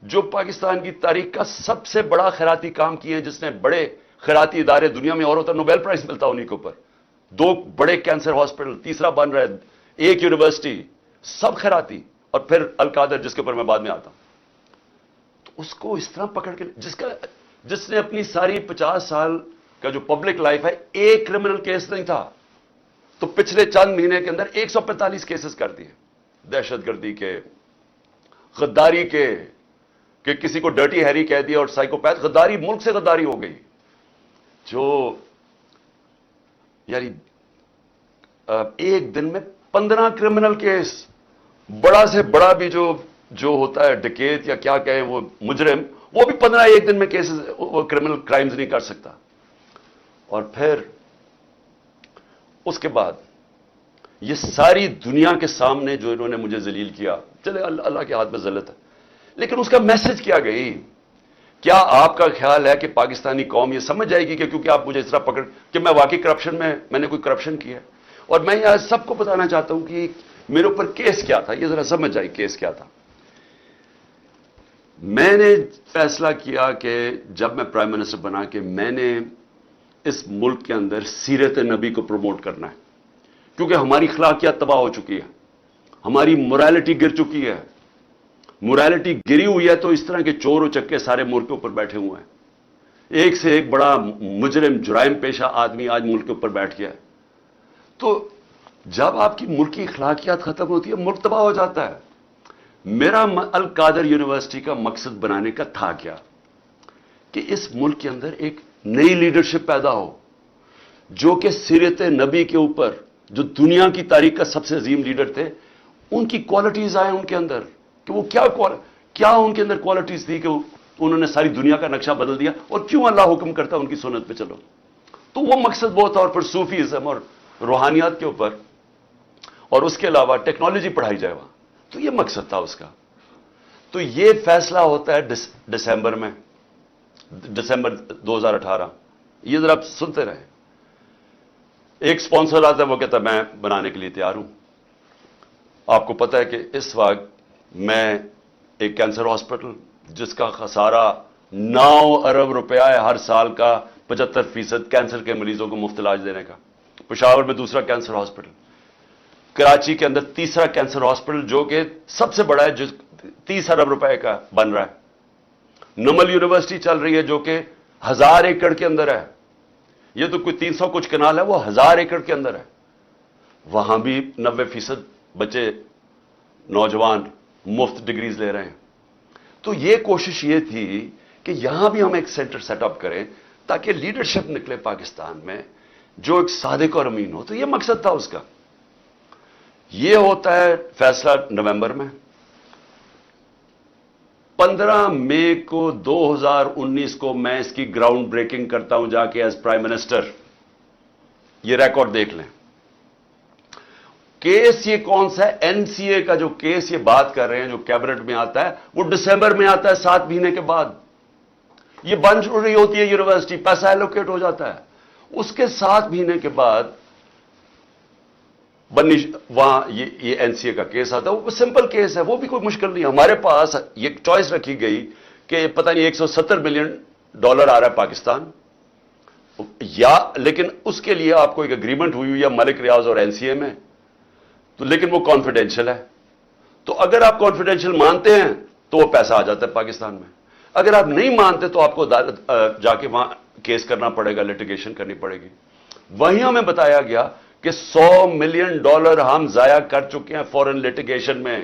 جو پاکستان کی تاریخ کا سب سے بڑا خیراتی کام کیے ہیں، جس نے بڑے خیراتی ادارے دنیا میں اور ہوتا ہے، نوبیل پرائز ملتا انہیں کے اوپر، 2 بڑے کینسر ہاسپٹل، تیسرا بن رہا ہے، 1 یونیورسٹی، سب خیراتی، اور پھر القادر جس کے اوپر میں بعد میں آتا ہوں. تو اس کو اس طرح پکڑ کے، جس نے اپنی ساری 50 سال کا جو پبلک لائف ہے، ایک کرمنل کیس نہیں تھا، تو پچھلے چند مہینے کے اندر 145 کیسز کر دیے، دہشت گردی کے، غداری کے، کہ کسی کو ڈرٹی ہیری کہہ دیا، اور سائیکوپیتھ غداری، ملک سے غداری ہو گئی. جو یعنی ایک دن میں 15 کرمنل کیس، بڑا سے بڑا بھی جو ہوتا ہے ڈکیت یا کیا کہیں وہ مجرم، وہ بھی 15 ایک دن میں کیسز، وہ کرمنل کرائمز نہیں کر سکتا. اور پھر اس کے بعد یہ ساری دنیا کے سامنے جو انہوں نے مجھے ذلیل کیا، چلے اللہ کے ہاتھ میں ذلت ہے، لیکن اس کا میسج کیا گئی؟ کیا آپ کا خیال ہے کہ پاکستانی قوم یہ سمجھ جائے گی کہ کیونکہ آپ مجھے اس طرح پکڑ کہ میں واقعی کرپشن میں نے کوئی کرپشن کیا ہے؟ اور میں یہاں سب کو بتانا چاہتا ہوں کہ میرے اوپر کیس کیا تھا، یہ ذرا سمجھ جائے کیس کیا تھا. میں نے فیصلہ کیا کہ جب میں پرائم منسٹر بنا کہ میں نے اس ملک کے اندر سیرت نبی کو پروموٹ کرنا ہے، کیونکہ ہماری اخلاقیات تباہ ہو چکی ہے، ہماری موریلٹی گر چکی ہے. موریلٹی گری ہوئی ہے تو اس طرح کے چور و چکے سارے ملک کے اوپر بیٹھے ہوئے ہیں. ایک سے ایک بڑا مجرم، جرائم پیشہ آدمی آج ملک کے اوپر بیٹھ گیا ہے. تو جب آپ کی ملک کی اخلاقیات ختم ہوتی ہے، ملک تباہ ہو جاتا ہے. میرا القادر یونیورسٹی کا مقصد بنانے کا تھا کیا؟ کہ اس ملک کے اندر ایک نئی لیڈرشپ پیدا ہو، جو کہ سیرت نبی کے اوپر، جو دنیا کی تاریخ کا سب سے عظیم لیڈر تھے، ان کی کوالٹیز آئیں ان کے اندر، کہ وہ کیا ان کے اندر کوالٹیز تھی کہ انہوں نے ساری دنیا کا نقشہ بدل دیا، اور کیوں اللہ حکم کرتا ان کی سنت پہ چلو. تو وہ مقصد بہت تھا. اور پھر صوفیزم اور روحانیات کے اوپر، اور اس کے علاوہ ٹیکنالوجی پڑھائی جائے وہاں. تو یہ مقصد تھا اس کا. تو یہ فیصلہ ہوتا ہے دسمبر میں، دسمبر 2018. یہ ذرا آپ سنتے رہے. ایک سپانسر آتا ہے، وہ کہتا ہے میں بنانے کے لیے تیار ہوں. آپ کو پتہ ہے کہ اس وقت میں ایک کینسر ہاسپٹل جس کا خسارہ 9 ارب روپیہ ہے ہر سال کا، 75% کینسر کے مریضوں کو مفت علاج دینے کا. پشاور میں دوسرا کینسر ہاسپٹل، کراچی کے اندر تیسرا کینسر ہاسپٹل جو کہ سب سے بڑا ہے، جو 30 ارب روپے کا بن رہا ہے. نمل یونیورسٹی چل رہی ہے جو کہ 1000 ایکڑ کے اندر ہے. یہ تو کوئی 300 کچھ کنال ہے، وہ 1000 ایکڑ کے اندر ہے. وہاں بھی 90% بچے، نوجوان مفت ڈگریز لے رہے ہیں. تو یہ کوشش یہ تھی کہ یہاں بھی ہم ایک سینٹر سیٹ اپ کریں تاکہ لیڈرشپ نکلے پاکستان میں جو ایک صادق اور امین ہو. تو یہ مقصد تھا اس کا. یہ ہوتا ہے فیصلہ نومبر میں. 15 مئی کو 2019 کو میں اس کی گراؤنڈ بریکنگ کرتا ہوں جا کے ایز پرائم منسٹر. یہ ریکارڈ دیکھ لیں. کیس یہ کون سا ہے؟ این سی اے کا جو کیس یہ بات کر رہے ہیں جو کیبنٹ میں آتا ہے، وہ دسمبر میں آتا ہے، 7 مہینے کے بعد. یہ بن رہی ہوتی ہے یونیورسٹی، پیسہ ایلوکیٹ ہو جاتا ہے. اس کے 7 مہینے کے بعد وہاں یہ این سی اے کا کیس آتا ہے. وہ سمپل کیس ہے، وہ بھی کوئی مشکل نہیں. ہمارے پاس یہ چوائس رکھی گئی کہ پتہ نہیں $170 ملین آ رہا ہے پاکستان، لیکن اس کے لیے آپ کو ایک اگریمنٹ ہوئی ہے ملک ریاض اور این سی اے میں، تو لیکن وہ کانفیڈینشیل ہے. تو اگر آپ کانفیڈینشیل مانتے ہیں تو وہ پیسہ آ جاتا ہے پاکستان میں. اگر آپ نہیں مانتے تو آپ کو جا کے وہاں کیس کرنا پڑے گا، لیٹیگیشن کرنی پڑے گی. وہیں ہمیں بتایا گیا کہ $100 ملین ہم ضائع کر چکے ہیں فورن لیٹیگیشن میں.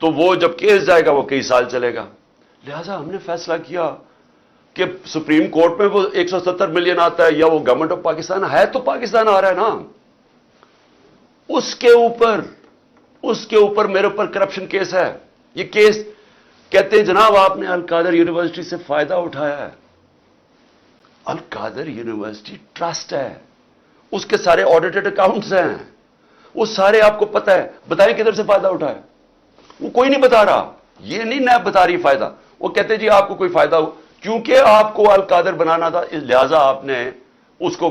تو وہ جب کیس جائے گا وہ کئی سال چلے گا. لہذا ہم نے فیصلہ کیا کہ سپریم کورٹ میں وہ 170 ملین آتا ہے یا وہ گورنمنٹ آف پاکستان ہے، تو پاکستان آ رہا ہے نا. اس کے اوپر میرے اوپر کرپشن کیس ہے. یہ کیس کہتے ہیں جناب آپ نے القادر یونیورسٹی سے فائدہ اٹھایا ہے. القادر یونیورسٹی ٹرسٹ ہے، اس کے سارے آڈیٹڈ اکاؤنٹس ہیں، وہ سارے آپ کو پتہ ہے. بتائیں کدھر سے فائدہ اٹھایا؟ وہ کوئی نہیں بتا رہا. یہ نہیں نیب بتا رہی فائدہ. وہ کہتے جی آپ کو کوئی فائدہ ہو، کیونکہ آپ کو القادر بنانا تھا لہذا آپ نے اس کو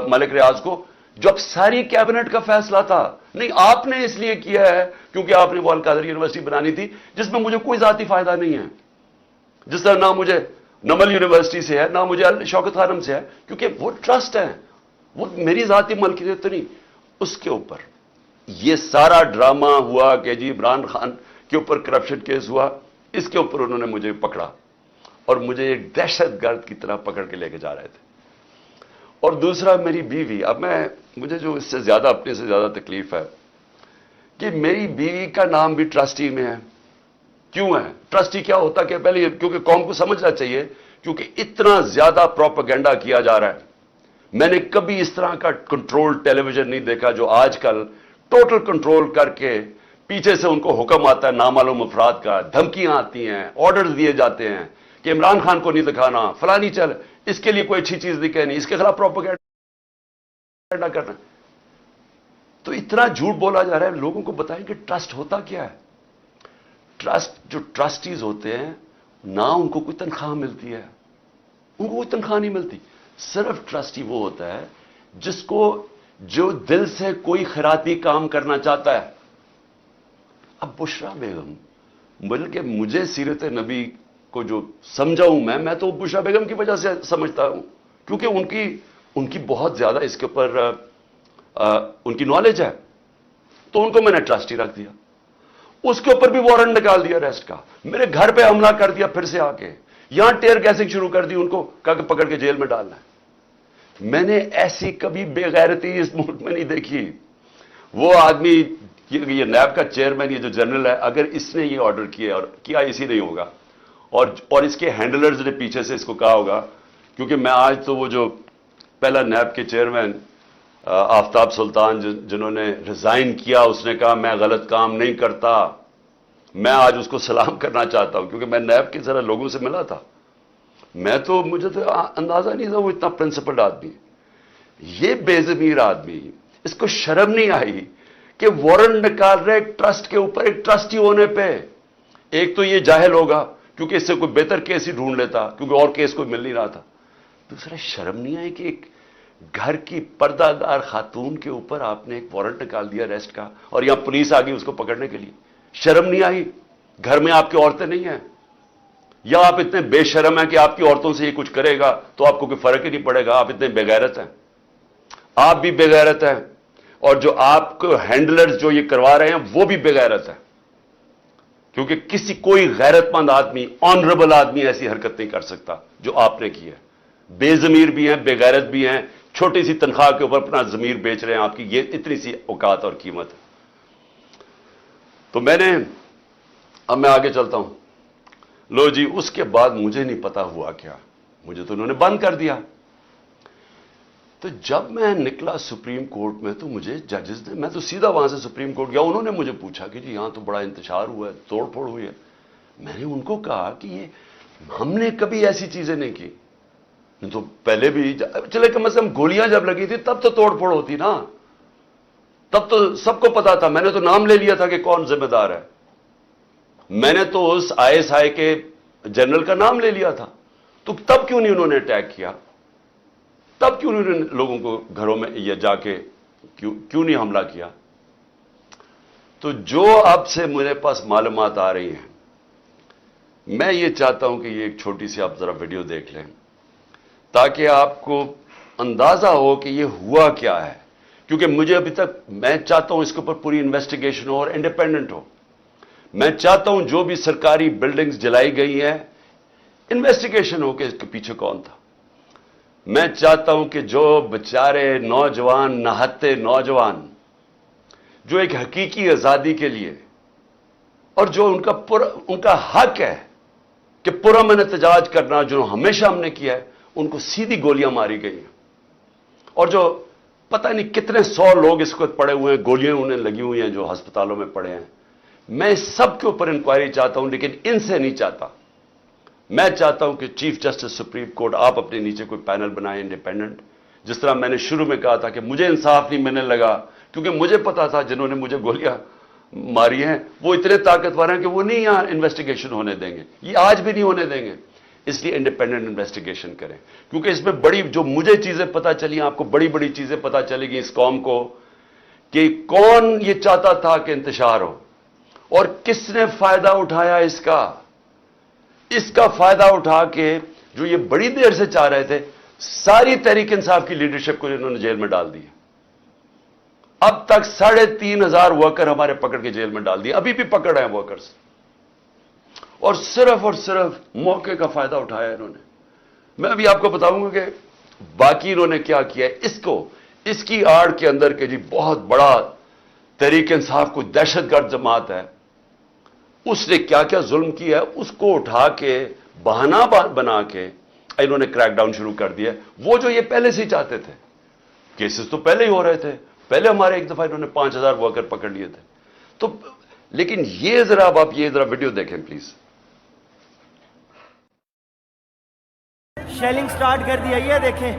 ملک ریاض کو جو اب ساری کیبنٹ کا فیصلہ تھا. نہیں, آپ نے اس لیے کیا ہے کیونکہ آپ نے وہ القادر یونیورسٹی بنانی تھی جس میں مجھے کوئی ذاتی فائدہ نہیں ہے, جس طرح نہ مجھے نمل یونیورسٹی سے ہے, نہ مجھے شوکت خانم سے ہے, کیونکہ وہ ٹرسٹ ہے, وہ میری ذاتی ملکیت تو نہیں. اس کے اوپر یہ سارا ڈرامہ ہوا کہ جی عمران خان کے اوپر کرپشن کیس ہوا, اس کے اوپر انہوں نے مجھے پکڑا اور مجھے ایک دہشت گرد کی طرح پکڑ کے لے کے جا رہے تھے. اور دوسرا میری بیوی, اب مجھے جو اس سے زیادہ اپنے سے زیادہ تکلیف ہے کہ میری بیوی کا نام بھی ٹرسٹی میں ہے. کیوں ہے ٹرسٹی؟ کیا ہوتا کہ پہلے کیونکہ قوم کو سمجھنا چاہیے, کیونکہ اتنا زیادہ پروپیگنڈا کیا جا رہا ہے. میں نے کبھی اس طرح کا کنٹرول ٹیلی ویژن نہیں دیکھا جو آج کل ٹوٹل کنٹرول کر کے پیچھے سے ان کو حکم آتا ہے نامعلوم افراد کا, دھمکیاں آتی ہیں, آرڈرز دیے جاتے ہیں کہ عمران خان کو نہیں دکھانا, فلانی چل, اس کے لیے کوئی اچھی چیز نہیں کہنی, اس کے خلاف پروپیگنڈا کرنا. تو اتنا جھوٹ بولا جا رہا ہے. لوگوں کو بتائیں کہ ٹرسٹ ہوتا کیا ہے. ٹرسٹ, جو ٹرسٹیز ہوتے ہیں نہ ان کو کوئی تنخواہ ملتی ہے, ان کو کوئی تنخواہ نہیں ملتی. صرف ٹرسٹی وہ ہوتا ہے جس کو جو دل سے کوئی خیراتی کام کرنا چاہتا ہے. اب بشرا بیگم, بلکہ مجھے سیرت نبی کو جو سمجھا ہوں میں تو بشرا بیگم کی وجہ سے سمجھتا ہوں, کیونکہ ان کی بہت زیادہ اس کے اوپر ان کی نالج ہے, تو ان کو میں نے ٹرسٹی رکھ دیا. اس کے اوپر بھی وارنٹ نکال دیا ریسٹ کا, میرے گھر پہ حملہ کر دیا پھر سے آ کے, یہاں ٹیئر گیسنگ شروع کر دی, ان کو کہا کہ پکڑ کے جیل میں ڈالنا ہے. میں نے ایسی کبھی بے غیرتی اس ملک میں نہیں دیکھی. وہ آدمی, یہ نیب کا چیئرمین, یہ جو جنرل ہے, اگر اس نے یہ آرڈر کیا اور کیا اسی نہیں ہوگا, اور اس کے ہینڈلرز نے پیچھے سے اس کو کہا ہوگا, کیونکہ میں آج تو وہ جو پہلا نیب کے چیئرمین آفتاب سلطان جنہوں نے ریزائن کیا, اس نے کہا میں غلط کام نہیں کرتا, میں آج اس کو سلام کرنا چاہتا ہوں, کیونکہ میں نیب کے ذرا لوگوں سے ملا تھا. مجھے تو اندازہ نہیں تھا وہ اتنا پرنسپلڈ آدمی. یہ بے ضمیر آدمی, اس کو شرم نہیں آئی کہ وارنٹ نکال رہے ٹرسٹ کے اوپر, ایک ٹرسٹی ہونے پہ. ایک تو یہ جاہل ہوگا کیونکہ اس سے کوئی بہتر کیس ہی ڈھونڈ لیتا, کیونکہ اور کیس کوئی مل نہیں رہا تھا. دوسرا, شرم نہیں آئی کہ ایک گھر کی پردہ دار خاتون کے اوپر آپ نے ایک وارنٹ نکال دیا ریسٹ کا, اور یہاں پولیس آ گئی اس کو پکڑنے کے لیے. شرم نہیں آئی؟ گھر میں آپ کی عورتیں نہیں ہیں, یا آپ اتنے بے شرم ہیں کہ آپ کی عورتوں سے یہ کچھ کرے گا تو آپ کو کوئی فرق ہی نہیں پڑے گا, آپ اتنے بے غیرت ہیں. آپ بھی بے غیرت ہیں, اور جو آپ کو ہینڈلرز جو یہ کروا رہے ہیں وہ بھی بے غیرت ہیں, کیونکہ کوئی غیرت مند آدمی, آنریبل آدمی ایسی حرکت نہیں کر سکتا جو آپ نے کی ہے. بے ضمیر بھی ہیں, بے غیرت بھی ہیں, چھوٹی سی تنخواہ کے اوپر اپنا ضمیر بیچ رہے ہیں آپ کی, یہ اتنی سی اوقات اور قیمت ہے. تو اب میں آگے چلتا ہوں. لو جی, اس کے بعد مجھے نہیں پتا ہوا کیا, مجھے تو انہوں نے بند کر دیا. تو جب میں نکلا سپریم کورٹ میں تو مجھے ججز نے, میں تو سیدھا وہاں سے سپریم کورٹ گیا, انہوں نے مجھے پوچھا کہ جی یہاں تو بڑا انتشار ہوا ہے, توڑ پھوڑ ہوئی ہے. میں نے ان کو کہا کہ یہ ہم نے کبھی ایسی چیزیں نہیں کی. تو پہلے بھی چلے کم از کم گولیاں جب لگی تھی تب تو توڑ پھوڑ ہوتی نا, تب تو سب کو پتا تھا. میں نے تو نام لے لیا تھا کہ کون ذمہ دار ہے. میں نے تو اس ISI کے جنرل کا نام لے لیا تھا. تو تب کیوں نہیں انہوں نے اٹیک کیا؟ تب کیوں انہوں نے لوگوں کو گھروں میں یہ جا کے کیوں نہیں حملہ کیا؟ تو جو اب سے میرے پاس معلومات آ رہی ہیں, میں یہ چاہتا ہوں کہ یہ ایک چھوٹی سی آپ ذرا ویڈیو دیکھ لیں تاکہ آپ کو اندازہ ہو کہ یہ ہوا کیا ہے. کیونکہ مجھے ابھی تک, میں چاہتا ہوں اس کے اوپر پوری انویسٹیگیشن ہو اور انڈیپینڈنٹ ہو. میں چاہتا ہوں جو بھی سرکاری بلڈنگز جلائی گئی ہیں انویسٹیگیشن ہو کہ اس کے پیچھے کون تھا. میں چاہتا ہوں کہ جو بیچارے نوجوان, نہتے نوجوان, جو ایک حقیقی آزادی کے لیے, اور جو ان کا حق ہے کہ پرامن احتجاج کرنا, جو ہمیشہ ہم نے کیا ہے, ان کو سیدھی گولیاں ماری گئی ہیں. اور جو پتہ نہیں کتنے 100 لوگ اس وقت پڑے ہوئے ہیں, گولیاں انہیں لگی ہوئی ہیں جو ہسپتالوں میں پڑے ہیں. میں اس سب کے اوپر انکوائری چاہتا ہوں, لیکن ان سے نہیں چاہتا. میں چاہتا ہوں کہ چیف جسٹس سپریم کورٹ آپ اپنے نیچے کوئی پینل بنائیں انڈیپینڈنٹ. جس طرح میں نے شروع میں کہا تھا کہ مجھے انصاف نہیں ملنے لگا کیونکہ مجھے پتا تھا جنہوں نے مجھے گولیاں ماری ہیں وہ اتنے طاقتور ہیں کہ وہ نہیں یہاں انویسٹیگیشن ہونے دیں گے, یہ آج بھی نہیں ہونے دیں گے. اس لیے انڈیپینڈنٹ انویسٹیگیشن کریں, کیونکہ اس میں بڑی جو مجھے چیزیں پتا چلی, آپ کو بڑی بڑی چیزیں پتا چلے گی اس قوم کو, کہ کون یہ چاہتا تھا کہ انتشار ہو اور کس نے فائدہ اٹھایا اس کا فائدہ اٹھا کے جو یہ بڑی دیر سے چاہ رہے تھے, ساری تحریک انصاف کی لیڈرشپ کو انہوں نے جیل میں ڈال دیا. اب تک 3,500 ورکر ہمارے پکڑ کے جیل میں ڈال دیے, ابھی بھی پکڑ رہے ہیں ورکرز, اور صرف موقع کا فائدہ اٹھایا انہوں نے. میں ابھی آپ کو بتاؤں گا کہ باقی انہوں نے کیا کیا ہے. اس کی آڑ کے اندر کہ جی بہت بڑا تحریک انصاف کو دہشت گرد جماعت ہے, اس نے کیا کیا ظلم کیا ہے, اس کو اٹھا کے بہانہ بنا کے انہوں نے کریک ڈاؤن شروع کر دیا. وہ جو یہ پہلے سے ہی چاہتے تھے, کیسز تو پہلے ہی ہو رہے تھے, پہلے ہمارے ایک دفعہ انہوں نے 5,000 ورکر پکڑ لیے تھے. تو لیکن یہ ذرا ویڈیو دیکھیں پلیز. شیلنگ سٹارٹ کر دیا, یہ دیکھیں,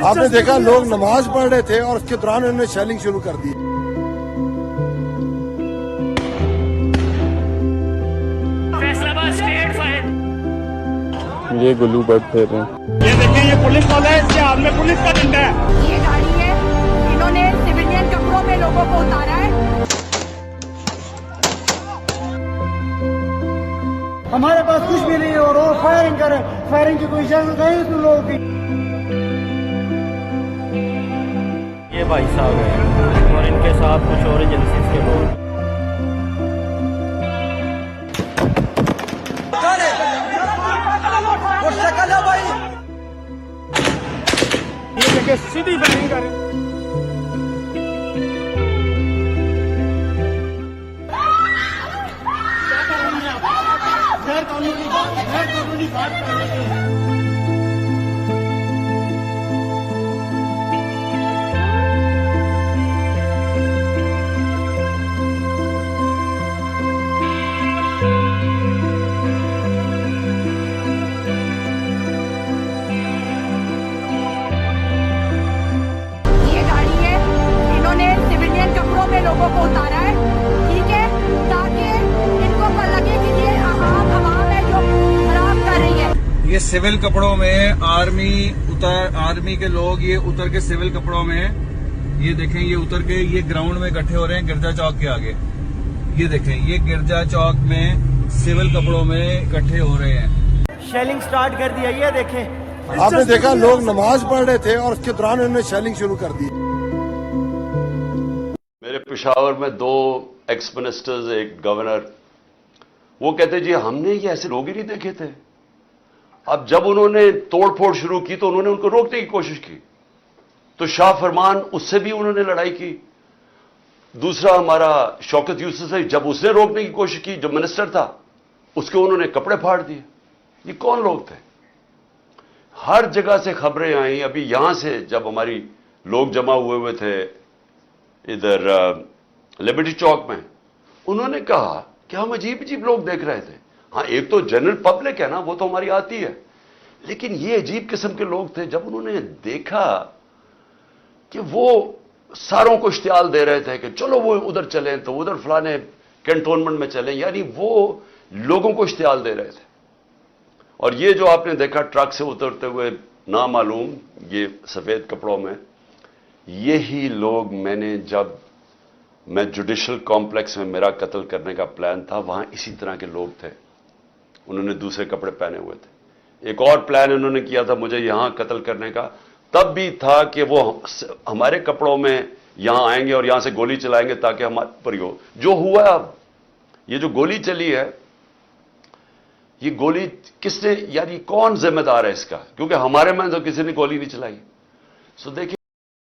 آپ نے دیکھا لوگ نماز پڑھ رہے تھے اور اس کے دوران انہوں نے شیلنگ شروع کر دی. یہ گلو برڈ پھیر رہے ہیں. یہ دیکھیں, یہ پولیس والے ہیں, اس کے ہاتھ میں پولیس کا ڈنڈا ہے. یہ گاڑی ہے, انہوں نے سویلین کپڑوں میں لوگوں کو اتارا ہے. ہمارے پاس کچھ بھی نہیں ہے اور وہ فائرنگ کرے. فائرنگ کی کوئی اجازت نہیں اس لوگوں کی. یہ بھائی صاحب ہیں اور ان کے ساتھ کچھ اور ایجنسیز کے لوگ. یہ دیکھیں سیدھی فائرنگ کریں. غیر قانونی بات کر رہے ہیں. لوگوں کو اتارا ہے, ٹھیک ہے, تاکہ ان کو لگے کہ یہ عوام ہے جو خراب کر رہی ہے. یہ سول کپڑوں میں آرمی کے لوگ یہ اتر کے سول کپڑوں میں, یہ دیکھیں, یہ اتر کے یہ گراؤنڈ میں اکٹھے ہو رہے ہیں گرجا چوک کے آگے. یہ دیکھیں, یہ گرجا چوک میں سول کپڑوں میں اکٹھے ہو رہے ہیں. شیلنگ سٹارٹ کر دیا, یہ دیکھیں, آپ نے دیکھا لوگ نماز پڑھ رہے تھے اور اس کے دوران انہوں نے شیلنگ شروع کر دی. میرے پشاور میں 2 ایکس منسٹرز, ایک گورنر, وہ کہتے جی ہم نے یہ ایسے لوگ ہی نہیں دیکھے تھے. اب جب انہوں نے توڑ پھوڑ شروع کی تو انہوں نے ان کو روکنے کی کوشش کی, تو شاہ فرمان اس سے بھی انہوں نے لڑائی کی. دوسرا ہمارا شوکت یوسف سے, جب اس نے روکنے کی کوشش کی, جو منسٹر تھا, اس کے انہوں نے کپڑے پھاڑ دیے. یہ کون لوگ تھے؟ ہر جگہ سے خبریں آئیں. ابھی یہاں سے جب ہماری لوگ جمع ہوئے تھے ادھر لبرٹی چوک میں, انہوں نے کہا کہ ہم عجیب لوگ دیکھ رہے تھے. ہاں, ایک تو جنرل پبلک ہے نا, وہ تو ہماری آتی ہے, لیکن یہ عجیب قسم کے لوگ تھے. جب انہوں نے دیکھا کہ وہ ساروں کو اشتعال دے رہے تھے کہ چلو وہ ادھر چلیں, تو ادھر فلانے کنٹونمنٹ میں چلیں, یعنی وہ لوگوں کو اشتعال دے رہے تھے. اور یہ جو آپ نے دیکھا ٹرک سے اترتے ہوئے نامعلوم, یہ سفید کپڑوں میں, یہی لوگ جب میں جوڈیشل کمپلیکس میں میرا قتل کرنے کا پلان تھا, وہاں اسی طرح کے لوگ تھے. انہوں نے دوسرے کپڑے پہنے ہوئے تھے. ایک اور پلان انہوں نے کیا تھا مجھے یہاں قتل کرنے کا, تب بھی تھا کہ وہ ہمارے کپڑوں میں یہاں آئیں گے اور یہاں سے گولی چلائیں گے تاکہ ہمارے پر ہی ہو. جو ہوا اب, یہ جو گولی چلی ہے, یہ گولی کس نے, یعنی کون ذمہ دار ہے اس کا؟ کیونکہ ہمارے میں تو کسی نے گولی نہیں چلائی. سو دیکھیں